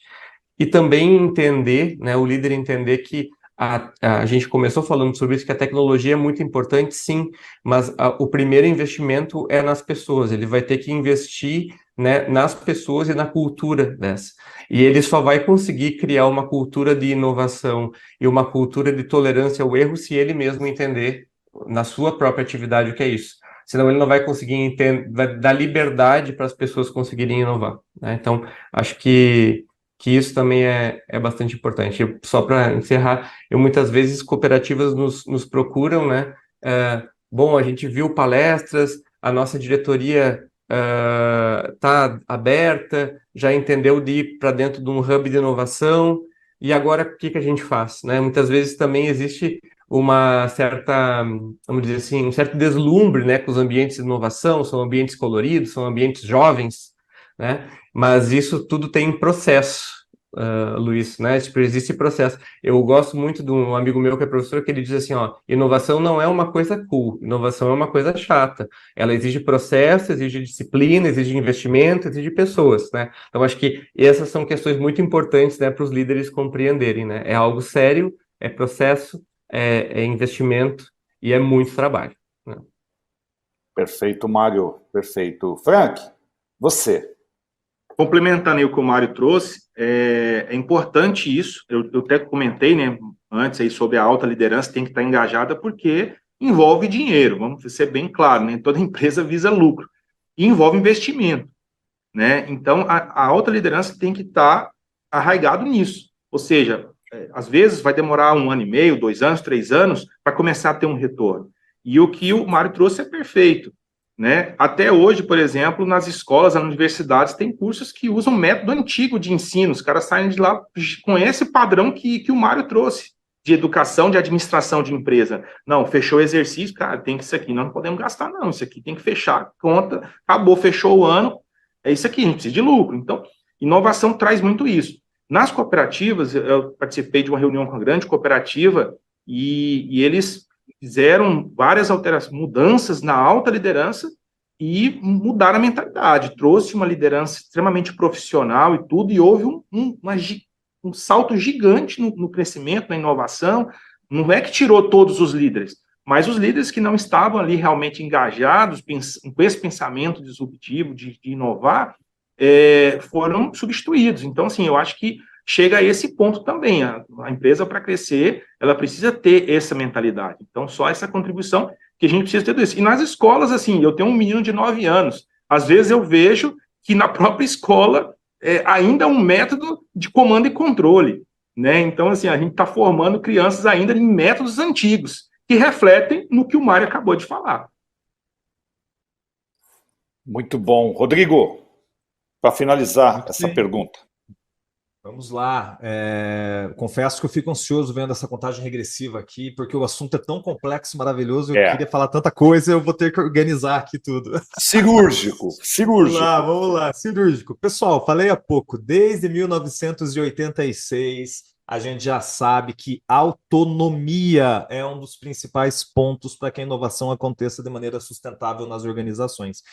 E também entender, né, o líder entender que a gente começou falando sobre isso, que a tecnologia é muito importante, sim, mas o primeiro investimento é nas pessoas. Ele vai ter que investir, né, nas pessoas e na cultura dessa. E ele só vai conseguir criar uma cultura de inovação e uma cultura de tolerância ao erro se ele mesmo entender na sua própria atividade o que é isso. Senão ele não vai conseguir vai dar liberdade para as pessoas conseguirem inovar, né? Então, acho que isso também é bastante importante. Só para encerrar, muitas vezes cooperativas nos procuram, né? Bom, a gente viu palestras, a nossa diretoria está aberta, já entendeu de ir para dentro de um hub de inovação, e agora o que a gente faz, né? Muitas vezes também existe uma certa, vamos dizer assim, um certo deslumbre, né, com os ambientes de inovação, são ambientes coloridos, são ambientes jovens, né? Mas isso tudo tem processo, Luiz, né? Tipo, existe processo. Eu gosto muito de um amigo meu que é professor, que ele diz assim, ó, inovação não é uma coisa cool, inovação é uma coisa chata. Ela exige processo, exige disciplina, exige investimento, exige pessoas, né? Então, acho que essas são questões muito importantes, né, para os líderes compreenderem, né? É algo sério, é processo, é investimento e é muito trabalho, né? Perfeito, Mário. Perfeito. Frank, você. Complementando aí o que o Mário trouxe, é importante isso, eu até comentei, né, antes aí sobre a alta liderança tem que estar engajada porque envolve dinheiro, vamos ser bem claro, né, toda empresa visa lucro, e envolve investimento, né, então a alta liderança tem que estar arraigado nisso, ou seja, às vezes vai demorar 1 ano e meio, 2 anos, 3 anos, para começar a ter um retorno, e o que o Mário trouxe é perfeito, né? Até hoje, por exemplo, nas escolas, nas universidades, tem cursos que usam método antigo de ensino. Os caras saem de lá com esse padrão que o Mário trouxe, de educação, de administração de empresa. Não, fechou o exercício, cara, tem que isso aqui, nós não podemos gastar, não. Isso aqui tem que fechar, conta, acabou, fechou o ano, é isso aqui, a gente precisa de lucro. Então, inovação traz muito isso. Nas cooperativas, eu participei de uma reunião com uma grande cooperativa e eles fizeram várias alterações, mudanças na alta liderança e mudaram a mentalidade. Trouxe uma liderança extremamente profissional e tudo, e houve um salto gigante no crescimento, na inovação. Não é que tirou todos os líderes, mas os líderes que não estavam ali realmente engajados com esse pensamento disruptivo de inovar, foram substituídos. Então, assim, eu acho que chega a esse ponto também. A empresa, para crescer, ela precisa ter essa mentalidade. Então, só essa contribuição que a gente precisa ter disso. E nas escolas, assim, eu tenho um menino de 9 anos. Às vezes eu vejo que na própria escola ainda é um método de comando e controle. né? Então, assim, a gente está formando crianças ainda em métodos antigos, que refletem no que o Mário acabou de falar. Muito bom. Rodrigo, para finalizar Muito essa bem. pergunta. Vamos lá. Confesso que eu fico ansioso vendo essa contagem regressiva aqui, porque o assunto é tão complexo e maravilhoso, eu queria falar tanta coisa, eu vou ter que organizar aqui tudo. Cirúrgico, cirúrgico. Vamos lá, cirúrgico. Pessoal, falei há pouco, desde 1986, a gente já sabe que autonomia é um dos principais pontos para que a inovação aconteça de maneira sustentável nas organizações.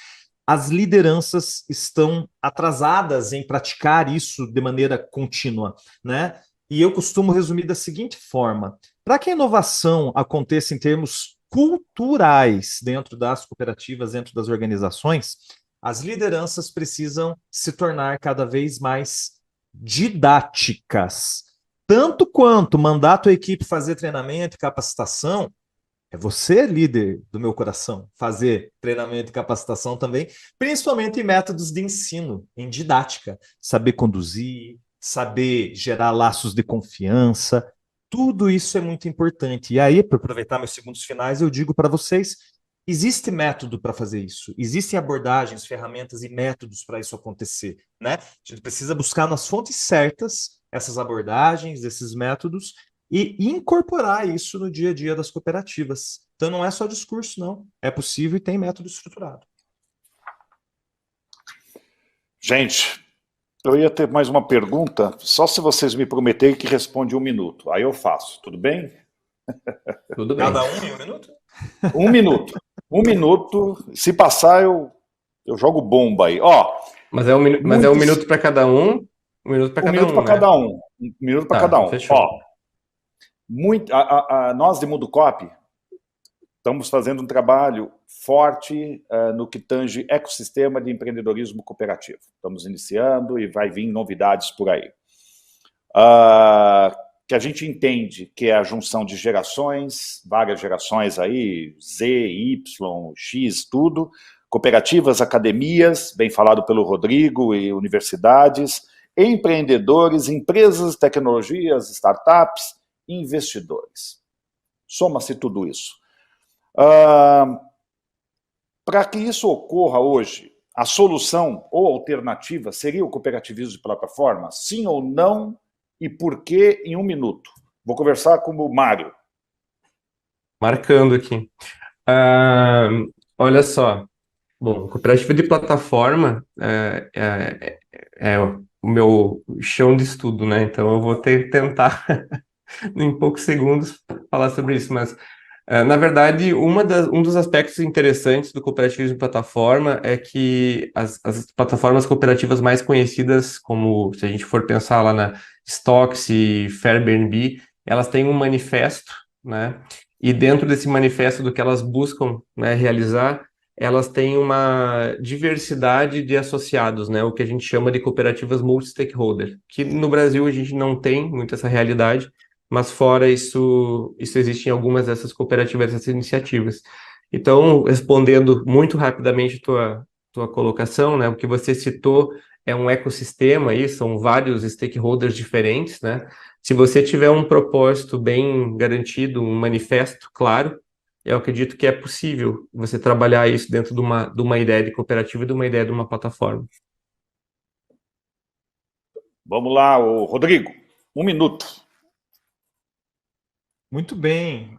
As lideranças estão atrasadas em praticar isso de maneira contínua, né? E eu costumo resumir da seguinte forma: para que a inovação aconteça em termos culturais dentro das cooperativas, dentro das organizações, as lideranças precisam se tornar cada vez mais didáticas. Tanto quanto mandar a tua equipe fazer treinamento e capacitação, é você, líder do meu coração, fazer treinamento e capacitação também, principalmente em métodos de ensino, em didática. Saber conduzir, saber gerar laços de confiança, tudo isso é muito importante. E aí, para aproveitar meus segundos finais, eu digo para vocês, existe método para fazer isso, existem abordagens, ferramentas e métodos para isso acontecer, né? A gente precisa buscar nas fontes certas essas abordagens, esses métodos, e incorporar isso no dia a dia das cooperativas. Então não é só discurso, não. É possível e tem método estruturado. Gente, eu ia ter mais uma pergunta, só se vocês me prometerem que responde 1 minuto. Aí eu faço, tudo bem? Tudo bem. Cada um em 1 minuto? 1 minuto. 1 minuto. Se passar, eu jogo bomba aí. Ó, Mas é um minuto para cada um. 1 minuto para um cada minuto um, para né? cada um. 1 minuto para Tá, cada um. fechou. Ó, nós de Mundo Coop estamos fazendo um trabalho forte no que tange ecossistema de empreendedorismo cooperativo. Estamos iniciando e vai vir novidades por aí. Que a gente entende que é a junção de gerações, várias gerações aí, Z, Y, X, tudo, cooperativas, academias, bem falado pelo Rodrigo, e universidades, empreendedores, empresas, tecnologias, startups, investidores. Soma-se tudo isso. Para que isso ocorra hoje, a solução ou alternativa seria o cooperativismo de plataforma? Sim ou não? E por que em 1 minuto? Vou conversar com o Mário. Marcando aqui. Olha só. Bom, cooperativa de plataforma é o meu chão de estudo, né? Então eu vou tentar, em poucos segundos, falar sobre isso. Mas, na verdade, um dos aspectos interessantes do cooperativismo de plataforma é que as plataformas cooperativas mais conhecidas, como se a gente for pensar lá na Stocks e Fairbnb, elas têm um manifesto, né? E dentro desse manifesto do que elas buscam, né, realizar, elas têm uma diversidade de associados, né? O que a gente chama de cooperativas multi-stakeholder, que no Brasil a gente não tem muito essa realidade, mas fora isso existe em algumas dessas cooperativas, dessas iniciativas. Então, respondendo muito rapidamente tua colocação, né? O que você citou é um ecossistema aí, são vários stakeholders diferentes, né? Se você tiver um propósito bem garantido, um manifesto claro, eu acredito que é possível você trabalhar isso dentro de uma ideia de cooperativa e de uma ideia de uma plataforma. Vamos lá, Rodrigo. 1 minuto. Muito bem.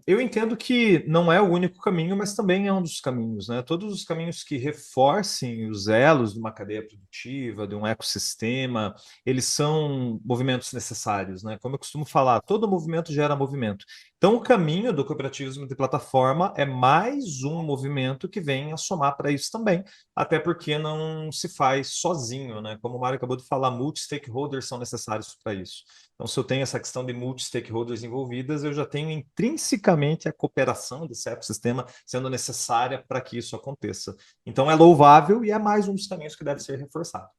Eu entendo que não é o único caminho, mas também é um dos caminhos, né? Todos os caminhos que reforcem os elos de uma cadeia produtiva, de um ecossistema, eles são movimentos necessários, né? Como eu costumo falar, todo movimento gera movimento. Então, o caminho do cooperativismo de plataforma é mais um movimento que vem a somar para isso também, até porque não se faz sozinho, né? Como o Mário acabou de falar, multi-stakeholders são necessários para isso. Então, se eu tenho essa questão de multi-stakeholders envolvidas, eu já tenho intrinsecamente a cooperação desse ecossistema sendo necessária para que isso aconteça. Então, é louvável e é mais um dos caminhos que deve ser reforçado.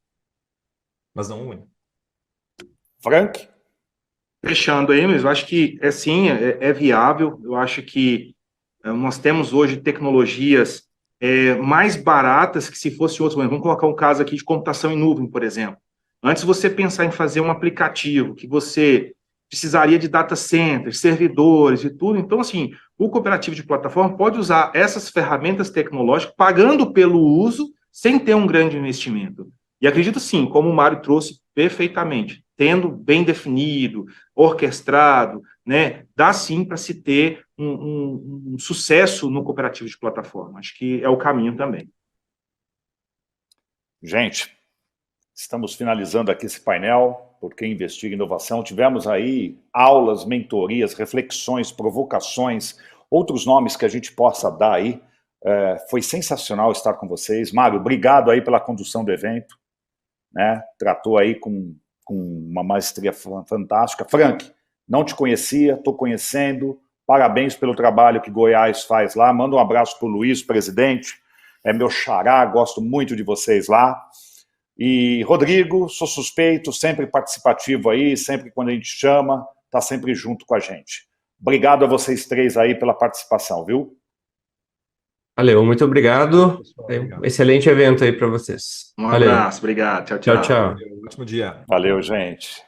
Mas não o único. Frank? Fechando aí, mas eu acho que sim, é viável. Eu acho que nós temos hoje tecnologias mais baratas que se fosse outras. Vamos colocar um caso aqui de computação em nuvem, por exemplo. Antes você pensar em fazer um aplicativo que você precisaria de data centers, servidores e tudo, então, assim, o cooperativo de plataforma pode usar essas ferramentas tecnológicas pagando pelo uso sem ter um grande investimento. E acredito sim, como o Mário trouxe perfeitamente, tendo bem definido, orquestrado, né, dá sim para se ter um sucesso no cooperativo de plataforma. Acho que é o caminho também. Gente, estamos finalizando aqui esse painel, porque investiga inovação. Tivemos aí aulas, mentorias, reflexões, provocações, outros nomes que a gente possa dar aí. Foi sensacional estar com vocês. Mário, obrigado aí pela condução do evento, né? Tratou aí com uma maestria fantástica. Frank, não te conhecia, estou conhecendo. Parabéns pelo trabalho que Goiás faz lá. Manda um abraço para o Luiz, presidente. É meu xará, gosto muito de vocês lá. E Rodrigo, sou suspeito, sempre participativo aí, sempre quando a gente chama, está sempre junto com a gente. Obrigado a vocês três aí pela participação, viu? Valeu, muito obrigado. Obrigado. Excelente evento aí para vocês. Um Valeu. abraço, obrigado. Tchau, Tchau, tchau. tchau. Ótimo dia. Valeu, gente.